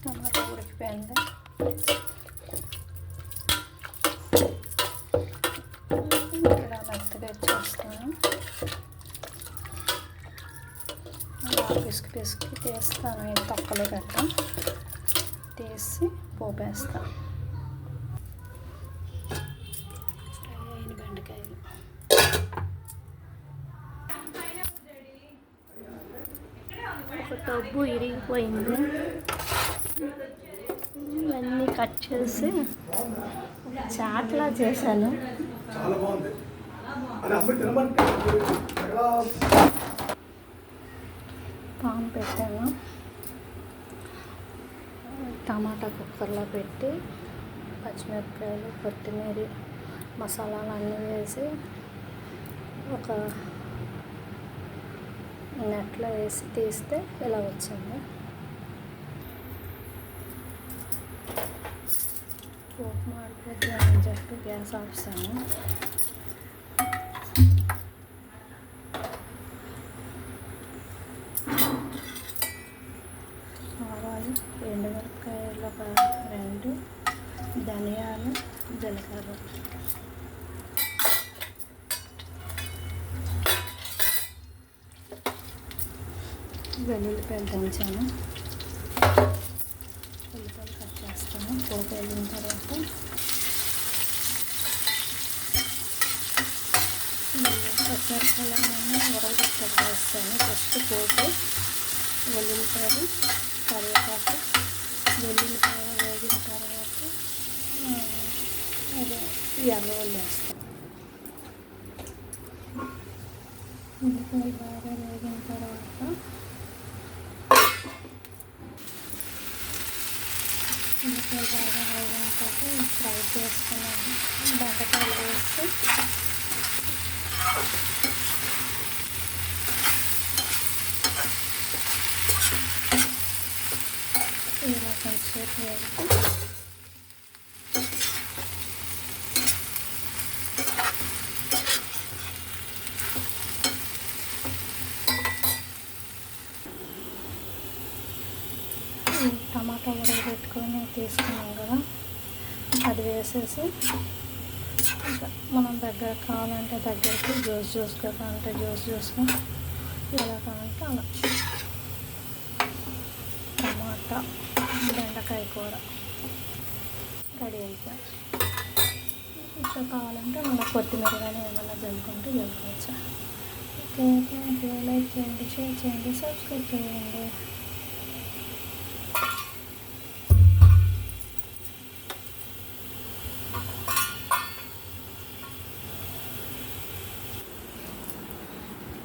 టమాటా ఉడికిపోయింది. ఇలా మెత్తగా చేస్తాను. అలా పిసికి తీస్తాను. ఈ తొక్కలు గట్ట తీసి పోపేస్తాను. బెండకాయలు ఒక టబ్బు ఇరిగిపోయింది. ఇవన్నీ కట్ చేసి చాట్లా చేశాను. పాన్ పెట్టాను. టమాటా కుక్కర్లో పెట్టి పచ్చిమిరపకాయలు, కొత్తిమీర, మసాలాలు అన్నీ వేసి ఒక నెట్లో వేసి తీస్తే ఇలా వచ్చింది. పోపు మాడిపోతే అని చెప్పి గ్యాస్ ఆపుతాను. ఆవాలు, ఎండుమిరపకాయలు ఒక 2, ధనియాలు, జీలకర్ర, వెల్లుల్లిపాయలు దంచాను. ఉల్లిపాయలు కట్ చేస్తాను. పోపు వెళ్ళిన తర్వాత పచ్చిమిరపకాయలన్నీ ఉడకబెట్టి వేస్తాను. ఫస్ట్ పోపు, వెల్లుల్లిపాయలు, కరివేపాకు, వెల్లుల్లిపాయ వేగిన తర్వాత ఎర్రగడ్డలు వేస్తాను. ఉల్లిపాయలు బాగా వేగిన తర్వాత ఫ్రై చేసుకున్నాను. బెండకాయలు వేసి ఇలా కొంచెంసేపు వేసి టమాటా ఉడకబెట్టుకొని తీసుకున్నాం కదా, అది వేసేసి మనం దగ్గర కావాలంటే దగ్గరికి, జ్యూస్గా కావాలంటే జ్యూస్గా, ఎలా కావాలంటే అలా టమాటా బెండకాయ కూర రెడీ అయిపోయి. ఇంకా కావాలంటే మనం కొత్తిమీర కానీ ఏమన్నా జల్లుకుంటే జల్లుకోవచ్చు. Okay, thank you. లైక్ చేయండి, షేర్ చేయండి, సబ్స్క్రైబ్ చేయండి.